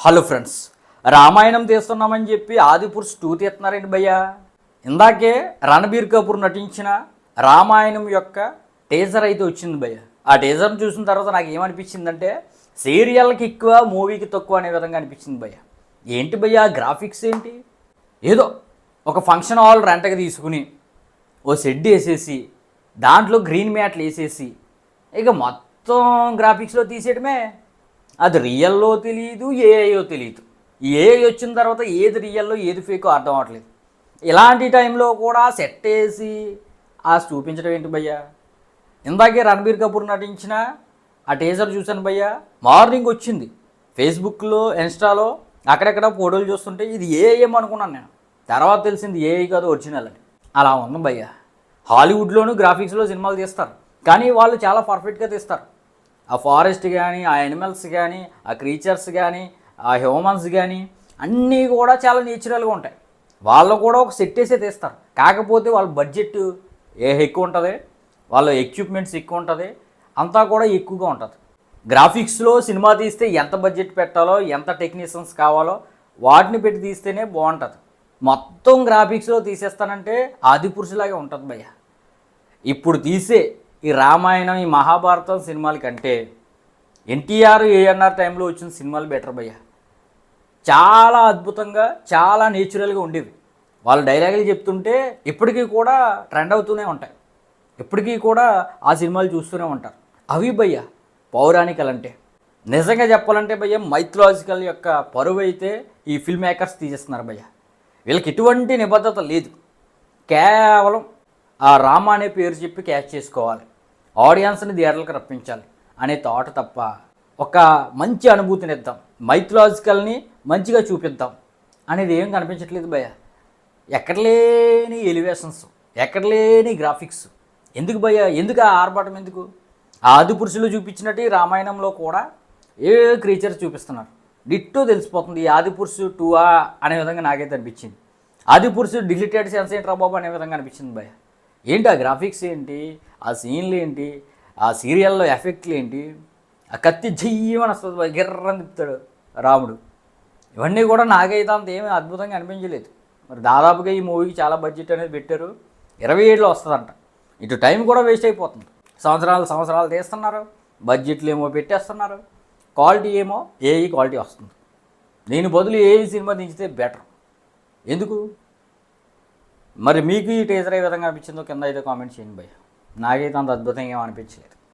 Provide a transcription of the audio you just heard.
Hello friends, Ramayanam తీస్తున్నామని చెప్పి ఆదిపురుష్ 2 తీస్తున్నారండి భయ్యా. ఇందాకే రణబీర్ కపూర్ నటించిన రామాయణం యొక్క టీజర్ అయితే వచ్చింది భయ్య. ఆ టీజర్ని చూసిన తర్వాత నాకు ఏమనిపించిందంటే సీరియల్కి ఎక్కువ మూవీకి తక్కువ అనే విధంగా అనిపించింది భయ్య. ఏంటి భయ్య గ్రాఫిక్స్ ఏంటి, ఏదో ఒక ఫంక్షన్ హాల్ రెంట్కి తీసుకుని ఓ షెడ్ వేసేసి దాంట్లో గ్రీన్ మ్యాట్లు వేసేసి ఇక మొత్తం గ్రాఫిక్స్లో తీసేయడమే. అది రియల్లో తెలియదు, ఏఐయో తెలియదు. ఏఐ వచ్చిన తర్వాత ఏది రియల్లో ఏది ఫేకో అర్థం అవ్వట్లేదు. ఇలాంటి టైంలో కూడా సెట్ వేసి చూపించడం ఏంటి భయ్యా. ఇందాకే రణబీర్ కపూర్ నటించిన ఆ టీజర్ చూశాను భయ్యా. మార్నింగ్ వచ్చింది ఫేస్బుక్లో, ఇన్స్టాలో అక్కడెక్కడ ఫోటోలు చూస్తుంటే ఇది ఏఐ అనుకున్నాను నేను. తర్వాత తెలిసింది ఏఐ కాదు, ఒరిజినల్ అని. అలా ఉంది భయ్యా. హాలీవుడ్లోనూ గ్రాఫిక్స్లో సినిమాలు తీస్తారు, కానీ వాళ్ళు చాలా పర్ఫెక్ట్గా తీస్తారు. ఆ ఫారెస్ట్ కానీ, ఆ యానిమల్స్ కానీ, ఆ క్రీచర్స్ కానీ, ఆ హ్యూమన్స్ కానీ అన్నీ కూడా చాలా నేచురల్గా ఉంటాయి. వాళ్ళు కూడా ఒక సెట్ వేసే తీస్తారు. కాకపోతే వాళ్ళ బడ్జెట్ ఎక్కువ ఉంటుంది, వాళ్ళ ఎక్విప్మెంట్స్ ఎక్కువ ఉంటుంది, అంతా కూడా ఎక్కువగా ఉంటుంది. గ్రాఫిక్స్లో సినిమా తీస్తే ఎంత బడ్జెట్ పెట్టాలో, ఎంత టెక్నీషియన్స్ కావాలో వాటిని పెట్టి తీస్తేనే బాగుంటుంది. మొత్తం గ్రాఫిక్స్లో తీసేస్తానంటే ఆదిపురుషులాగే ఉంటుంది భయ్య. ఇప్పుడు తీసే ఈ రామాయణం, ఈ మహాభారతం సినిమాల కంటే ఎన్టీఆర్, ఏఎన్ఆర్ టైంలో వచ్చిన సినిమాలు బెటర్ భయ్య. చాలా అద్భుతంగా, చాలా నేచురల్గా ఉండేవి. వాళ్ళు డైలాగులు చెప్తుంటే ఇప్పటికీ కూడా ట్రెండ్ అవుతూనే ఉంటాయి. ఇప్పటికీ కూడా ఆ సినిమాలు చూస్తూనే ఉంటారు. అవి భయ్య పౌరాణికలు అంటే. నిజంగా చెప్పాలంటే భయ్య మైథలాజికల్ యొక్క పరువు అయితే ఈ ఫిల్మ్ మేకర్స్ తీసేస్తున్నారు భయ్య. వీళ్ళకి ఎటువంటి నిబద్ధత లేదు. కేవలం ఆ రామ అనే పేరు చెప్పి క్యాచ్ చేసుకోవాలి, ఆడియన్స్ని థియేటర్లకు రప్పించాలి అనే థాట్ తప్ప ఒక మంచి అనుభూతిని ఇద్దాం, మైథలాజికల్ని మంచిగా చూపిద్దాం అనేది ఏం కనిపించట్లేదు భయ్య. ఎక్కడ లేని ఎలివేషన్స్, ఎక్కడ లేని గ్రాఫిక్స్. ఎందుకు భయ్య, ఎందుకు ఆ ఆర్భాటం ఎందుకు? ఆదిపురుషులు చూపించినట్టు రామాయణంలో కూడా ఏ క్రీచర్స్ చూపిస్తున్నారు. డిట్టో తెలిసిపోతుంది. ఈ ఆదిపురుషు 2 అనే విధంగా నాకైతే అనిపించింది. ఆదిపురుషు డిలీటెడ్ సెన్స్ ఏంట్రా బాబు అనే విధంగా అనిపించింది భయ్య. ఏంటి ఆ గ్రాఫిక్స్ ఏంటి, ఆ సీన్లు ఏంటి, ఆ సీరియల్లో ఎఫెక్ట్లు ఏంటి, ఆ కత్తి జయ్యమని వస్తుంది, గిర్రని తిప్పుతాడు రాముడు. ఇవన్నీ కూడా నాకైతే అంత ఏమీ అద్భుతంగా అనిపించలేదు. మరి దాదాపుగా ఈ మూవీకి చాలా బడ్జెట్ అనేది పెట్టారు. 27లో వస్తుందంట. ఇటు టైం కూడా వేస్ట్ అయిపోతుంది. సంవత్సరాలు తీస్తున్నారు, బడ్జెట్లు ఏమో పెట్టేస్తున్నారు, క్వాలిటీ ఏమో ఏఈ క్వాలిటీ వస్తుంది. దీని బదులు ఏఈ సినిమా దించితే బెటర్. ఎందుకు మరి మీకు ఈ టీజర్ ఏ విధంగా అనిపించిందో కింద అయితే కామెంట్ చేయండి భయ్య. నాకైతే అంత అద్భుతంగా ఏమీ అనిపించలేదు.